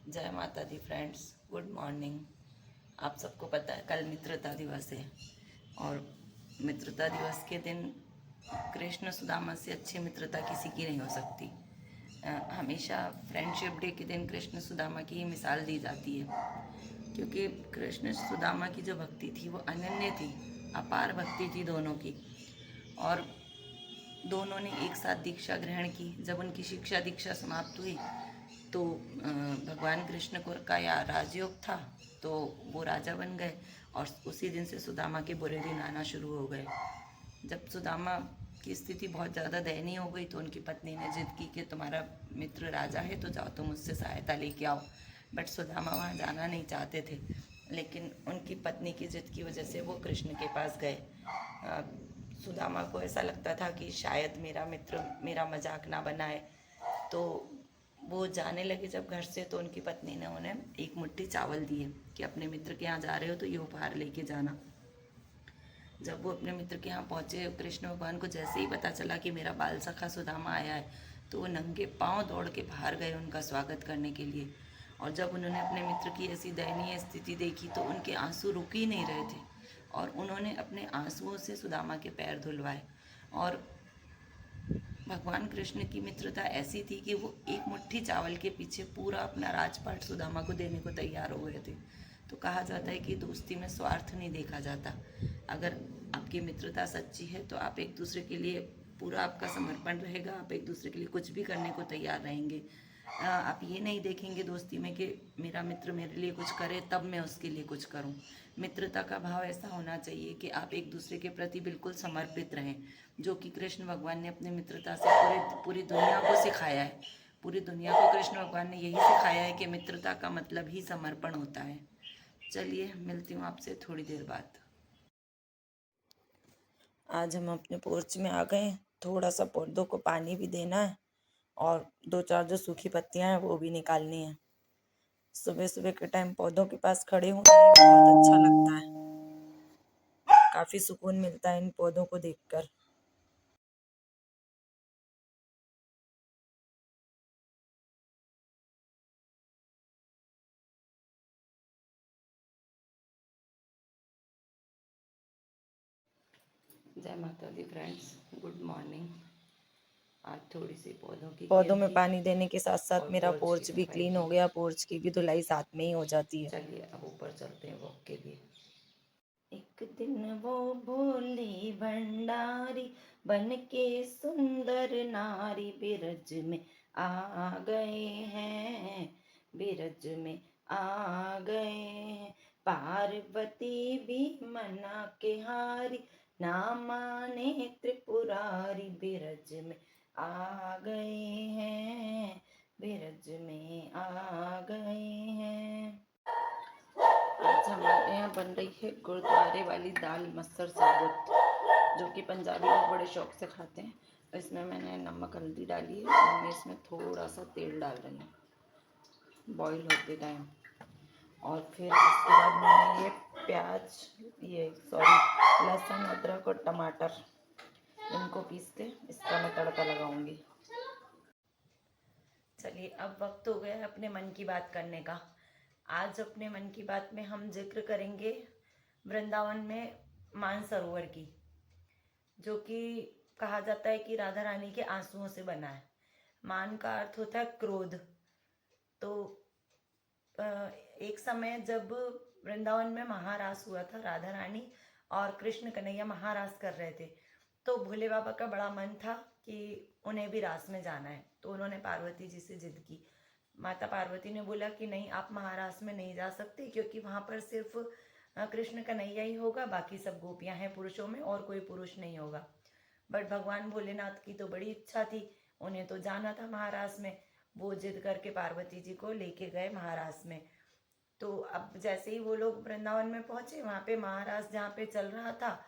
जय माता दी friends, good morning. आप सबको पता है कल मित्रता दिवस है और मित्रता दिवस के दिन कृष्ण सुदामा से अच्छी मित्रता किसी की नहीं हो सकती। हमेशा फ्रेंडशिप डे के दिन कृष्ण सुदामा की ही मिसाल दी जाती है, क्योंकि कृष्ण सुदामा की जो भक्ति थी वो अनन्य थी, अपार भक्ति थी दोनों की। और दोनों ने एक साथ दीक्षा ग्रहण की। जब उनकी शिक्षा दीक्षा समाप्त हुई तो भगवान कृष्ण को का या राजयोग था, तो वो राजा बन गए और उसी दिन से सुदामा के बुरे दिन आना शुरू हो गए। जब सुदामा की स्थिति बहुत ज़्यादा दयनीय हो गई तो उनकी पत्नी ने जिद की कि तुम्हारा मित्र राजा है तो जाओ तुम उससे सहायता लेके आओ। बट सुदामा वहाँ जाना नहीं चाहते थे, लेकिन उनकी पत्नी की जिद की वजह से वो कृष्ण के पास गए। सुदामा को ऐसा लगता था कि शायद मेरा मित्र मेरा मजाक ना बनाए, तो वो जाने लगे जब घर से, तो उनकी पत्नी ने उन्हें एक मुट्ठी चावल दिए कि अपने मित्र के यहाँ जा रहे हो तो ये उपहार लेके जाना। जब वो अपने मित्र के यहाँ पहुँचे, कृष्ण भगवान को जैसे ही पता चला कि मेरा बाल सखा सुदामा आया है, तो वो नंगे पाँव दौड़ के बाहर गए उनका स्वागत करने के लिए। और जब उन्होंने अपने मित्र की ऐसी दयनीय स्थिति देखी तो उनके आंसू रुक ही नहीं रहे थे और उन्होंने अपने आंसुओं से सुदामा के पैर धुलवाए। और भगवान कृष्ण की मित्रता ऐसी थी कि वो एक मुट्ठी चावल के पीछे पूरा अपना राजपाट सुदामा को देने को तैयार हो गए थे। तो कहा जाता है कि दोस्ती में स्वार्थ नहीं देखा जाता। अगर आपकी मित्रता सच्ची है तो आप एक दूसरे के लिए पूरा आपका समर्पण रहेगा, आप एक दूसरे के लिए कुछ भी करने को तैयार रहेंगे। आप ये नहीं देखेंगे दोस्ती में कि मेरा मित्र मेरे लिए कुछ करे तब मैं उसके लिए कुछ करूं। मित्रता का भाव ऐसा होना चाहिए कि आप एक दूसरे के प्रति बिल्कुल समर्पित रहें, जो कि कृष्ण भगवान ने अपनी मित्रता से पूरी दुनिया को सिखाया है। पूरी दुनिया को कृष्ण भगवान ने यही सिखाया है कि मित्रता का मतलब ही समर्पण होता है। चलिए, मिलती हूँ आपसे थोड़ी देर बाद। आज हम अपने पोर्च में आ गए। थोड़ा सा पौधों को पानी भी देना है और दो चार जो सूखी पत्तियां हैं वो भी निकालनी है। सुबह सुबह के टाइम पौधों के पास खड़े होना ही बहुत अच्छा लगता है। काफी सुकून मिलता है इन पौधों को देखकर। जय माता दी फ्रेंड्स, गुड मॉर्निंग। आज थोड़ी सी पौधों में पानी देने के साथ साथ मेरा पोर्च भी क्लीन हो गया। पोर्च की भी धुलाई साथ में ही हो जाती है। चलिए अब ऊपर चलते हैं वॉक के लिए। एक दिन वो भोली भंडारी बन के सुंदर नारी बिरज में आ गए हैं, बिरज में आ गए हैं। पार्वती भी मना के हारी, ना माने त्रिपुरारी, बिरज में आ गए हैं, बिरज में आ गए हैं। आज हमारे यहाँ बन रही है गुरुद्वारे वाली दाल मस्तर साबुत, जो कि पंजाबी लोग बड़े शौक से खाते हैं। इसमें मैंने नमक हल्दी डाली है और मैं इसमें थोड़ा सा तेल डाल रही हूँ बॉईल होते टाइम। और फिर उसके बाद मैंने लहसुन अदरक और टमाटर इनको पीस के इसका मैं तड़का लगाऊंगी। चलिए, अब वक्त हो गया है अपने मन की बात करने का। आज अपने मन की बात में हम जिक्र करेंगे वृंदावन में मानसरोवर की, जो कि कहा जाता है कि राधा रानी के आंसुओं से बना है। मान का अर्थ होता है क्रोध। तो एक समय जब वृंदावन में महारास हुआ था, राधा रानी और कृष्ण कन्हैया महारास कर रहे थे, तो भोले बाबा का बड़ा मन था कि उन्हें भी रास में जाना है। तो उन्होंने पार्वती जी से जिद की। माता पार्वती ने बोला कि नहीं, आप महारास में नहीं जा सकते, क्योंकि वहाँ पर सिर्फ कृष्ण कन्हैया ही होगा, बाकी सब गोपियां हैं पुरुषों में, और कोई पुरुष नहीं होगा। बट भगवान भोलेनाथ की तो बड़ी इच्छा थी, उन्हें तो जाना था महारास में। वो जिद करके पार्वती जी को लेके गए महारास में। तो अब जैसे ही वो लोग वृंदावन में पहुंचे, वहाँ पे महारास जहाँ पे चल रहा था,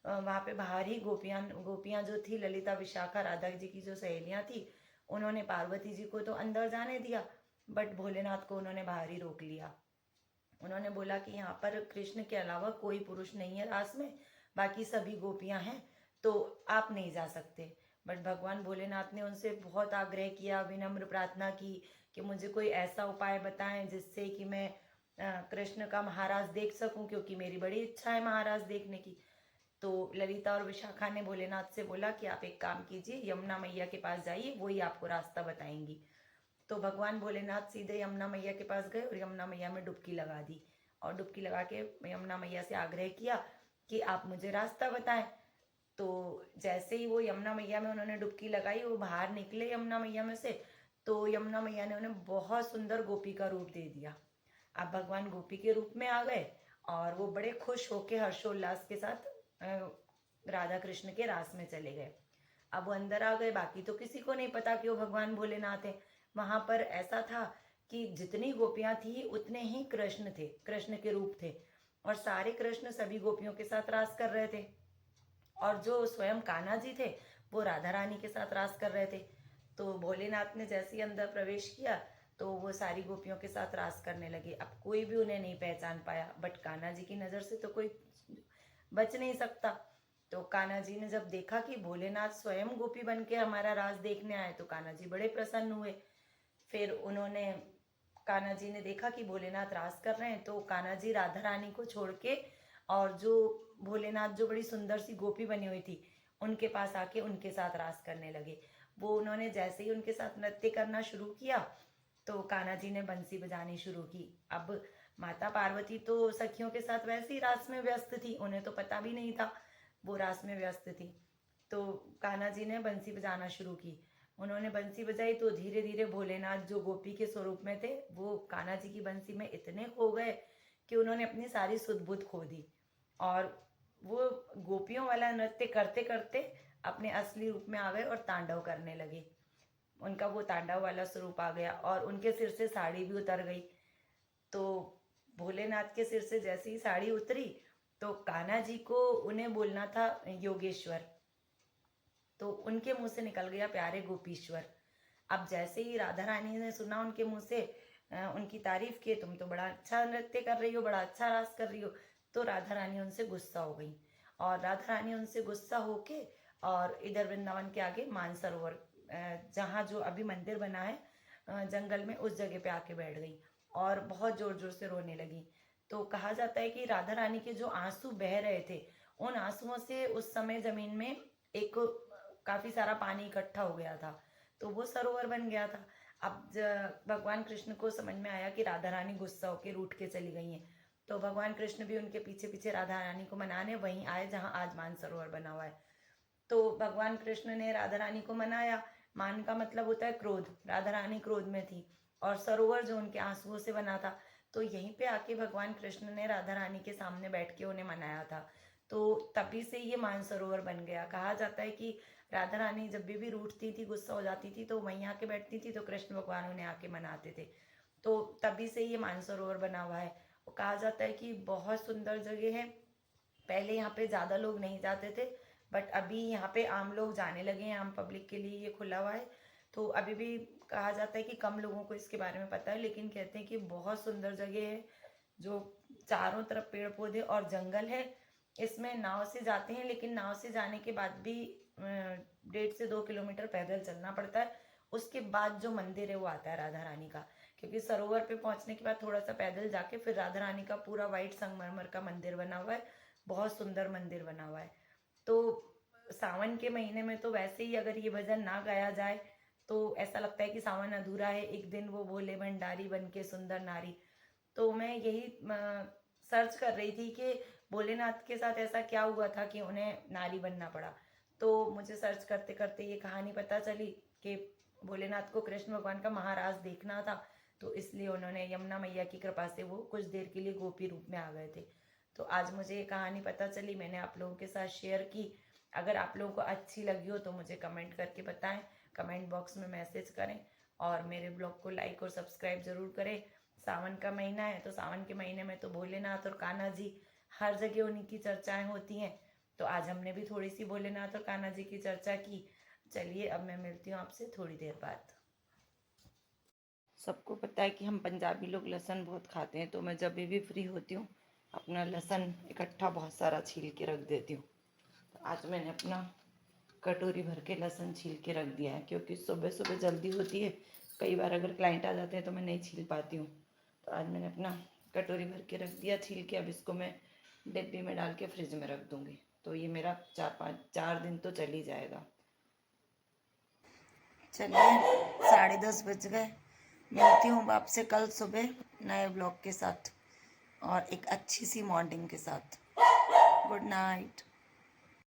वहाँ पे बाहर ही गोपियां जो थी, ललिता विशाखा राधा जी की जो सहेलियां थी, उन्होंने पार्वती जी को तो अंदर जाने दिया, बट भोलेनाथ को उन्होंने बाहर ही रोक लिया। उन्होंने बोला कि यहाँ पर कृष्ण के अलावा कोई पुरुष नहीं है रास में, बाकी सभी गोपियां हैं, तो आप नहीं जा सकते। बट भगवान भोलेनाथ ने उनसे बहुत आग्रह किया, विनम्र प्रार्थना की कि मुझे कोई ऐसा उपाय बताएं जिससे कि मैं कृष्ण का महाराज देख सकूं, क्योंकि मेरी बड़ी इच्छा है महाराज देखने की। तो ललिता और विशाखा ने भोलेनाथ से बोला कि आप एक काम कीजिए, यमुना मैया के पास जाइए, वही आपको रास्ता बताएंगी। तो भगवान भोलेनाथ सीधे यमुना मैया के पास गए और यमुना मैया में डुबकी लगा दी, और डुबकी लगा के यमुना मैया से आग्रह किया कि आप मुझे रास्ता बताएं। तो जैसे ही वो यमुना मैया में उन्होंने डुबकी लगाई, वो बाहर निकले यमुना मैया में से, तो यमुना मैया ने उन्हें बहुत सुंदर गोपी का रूप दे दिया। अब भगवान गोपी के रूप में आ गए और वो बड़े खुश होके हर्षोल्लास के साथ राधा कृष्ण के रास में चले गए। अब वो अंदर आ गए, बाकी तो किसी को नहीं पता कि वो भगवान भोलेनाथ है। वहां पर ऐसा था कि जितनी गोपियां थी उतने ही कृष्ण थे, कृष्ण के रूप थे, और सारे कृष्ण सभी गोपियों के साथ रास कर रहे थे। और जो स्वयं कान्हा जी थे वो राधा रानी के साथ रास कर रहे थे। तो भोलेनाथ ने जैसे ही अंदर प्रवेश किया तो वो सारी गोपियों के साथ रास करने लगे। अब कोई भी उन्हें नहीं पहचान पाया, बट कान्हा जी की नज़र से तो कोई बच नहीं सकता। तो कान्हा जी ने जब देखा कि भोलेनाथ स्वयं गोपी बन के हमारा रास देखने आए, तो कान्हा जी बड़े प्रसन्न हुए। फिर उन्होंने कान्हा जी ने देखा कि भोलेनाथ रास कर रहे हैं, तो कान्हा जी राधा रानी को छोड़ के और जो भोलेनाथ जो बड़ी सुंदर सी गोपी बनी हुई थी उनके पास आके उनके साथ रास करने लगे। वो उन्होंने जैसे ही उनके साथ नृत्य करना शुरू किया तो कान्हा जी ने बंसी बजानी शुरू की। अब माता पार्वती तो सखियों के साथ वैसे ही रास में व्यस्त थी, उन्हें तो पता भी नहीं था वो रास में व्यस्त थी। तो कान्हा जी ने बंसी बजाना शुरू की। उन्होंने बंसी बजाई तो धीरे धीरे भोलेनाथ जो गोपी के स्वरूप में थे वो कान्हा जी की बंसी में इतने खो गए कि उन्होंने अपनी सारी सुध बुध खो दी, और वो गोपियों वाला नृत्य करते करते अपने असली रूप में आ गए और तांडव करने लगे। उनका वो तांडव वाला स्वरूप आ गया और उनके सिर से साड़ी भी उतर गई। तो भोलेनाथ के सिर से जैसे ही साड़ी उतरी तो कान्हा जी को उन्हें बोलना था योगेश्वर, तो उनके मुंह से निकल गया प्यारे गोपीश्वर। अब जैसे ही राधा रानी ने सुना उनके मुंह से उनकी तारीफ की, तुम तो बड़ा अच्छा नृत्य कर रही हो, बड़ा अच्छा रास कर रही हो, तो राधा रानी उनसे गुस्सा हो गई। और राधा रानी उनसे गुस्सा होके और इधर वृंदावन के आगे मानसरोवर जहाँ जो अभी मंदिर बना है जंगल में, उस जगह पे आके बैठ गई और बहुत जोर जोर से रोने लगी। तो कहा जाता है कि राधा रानी के जो आंसू बह रहे थे, उन आंसुओं से उस समय जमीन में एक काफी सारा पानी इकट्ठा हो गया था, तो वो सरोवर बन गया था। अब भगवान कृष्ण को समझ में आया कि राधा रानी गुस्सा होकर रूठ के चली गई हैं, तो भगवान कृष्ण भी उनके पीछे पीछे राधा रानी को मनाने वहीं आए जहाँ आज मानसरोवर बना हुआ है। तो भगवान कृष्ण ने राधा रानी को मनाया। मान का मतलब होता है क्रोध, राधा रानी क्रोध में थी और सरोवर जो उनके आंसुओं से बना था, तो यहीं पे आके भगवान कृष्ण ने राधा रानी के सामने बैठ के उन्हें मनाया था। तो तभी से ये मानसरोवर बन गया। कहा जाता है कि राधा रानी जब भी रूठती थी, गुस्सा हो जाती थी, तो वहीं आके बैठती थी, तो कृष्ण भगवान उन्हें आके मनाते थे। तो तभी से ये मानसरोवर बना हुआ है। और कहा जाता है कि बहुत सुंदर जगह है। पहले यहाँ पे ज़्यादा लोग नहीं जाते थे, बट अभी यहाँ पे आम लोग जाने लगे हैं, आम पब्लिक के लिए ये खुला हुआ है। तो अभी भी कहा जाता है कि कम लोगों को इसके बारे में पता है, लेकिन कहते हैं कि बहुत सुंदर जगह है, जो चारों तरफ पेड़ पौधे और जंगल है। इसमें नाव से जाते हैं, लेकिन नाव से जाने के बाद भी 1.5 से 2 किलोमीटर पैदल चलना पड़ता है। उसके बाद जो मंदिर है वो आता है राधा रानी का, क्योंकि सरोवर पे पहुंचने के बाद थोड़ा सा पैदल जाके फिर राधा रानी का पूरा वाइट संगमरमर का मंदिर बना हुआ है, बहुत सुंदर मंदिर बना हुआ है। तो सावन के महीने में तो वैसे ही अगर ये भजन ना गाया जाए तो ऐसा लगता है कि सावन अधूरा है। एक दिन वो भोले भंडारी बन के सुंदर नारी। तो मैं यही सर्च कर रही थी कि भोलेनाथ के साथ ऐसा क्या हुआ था कि उन्हें नारी बनना पड़ा। तो मुझे सर्च करते करते ये कहानी पता चली कि भोलेनाथ को कृष्ण भगवान का महाराज देखना था, तो इसलिए उन्होंने यमुना मैया की कृपा से वो कुछ देर के लिए गोपी रूप में आ गए थे। तो आज मुझे ये कहानी पता चली, मैंने आप लोगों के साथ शेयर की। अगर आप लोगों को अच्छी लगी हो तो मुझे कमेंट करके बताएं, कमेंट बॉक्स में मैसेज करें, और मेरे ब्लॉग को लाइक और सब्सक्राइब जरूर करें। सावन का महीना है, तो सावन के महीने में तो भोलेनाथ और कान्हा जी हर जगह उन्हीं की चर्चाएं होती हैं। तो आज हमने भी थोड़ी सी भोलेनाथ और कान्हा जी की चर्चा की। चलिए अब मैं मिलती हूँ आपसे थोड़ी देर बाद। सबको पता है कि हम पंजाबी लोग लहसुन बहुत खाते हैं, तो मैं जब भी फ्री होती हूँ अपना लहसुन इकट्ठा बहुत सारा छील के रख देती हूँ। तो आज मैंने अपना कटोरी भर के लहसुन छील के रख दिया है, क्योंकि सुबह सुबह जल्दी होती है कई बार अगर क्लाइंट आ जाते हैं तो मैं नहीं छील पाती हूँ। तो आज मैंने अपना कटोरी भर के रख दिया छील के। अब इसको मैं डिब्बी में डाल के फ्रिज में रख दूँगी, तो ये मेरा 4 दिन तो चल ही जाएगा। चलिए 10:30 बज गए। मिलती हूँ आपसे कल सुबह नए ब्लॉग के साथ और एक अच्छी सी मॉर्निंग के साथ। Good night.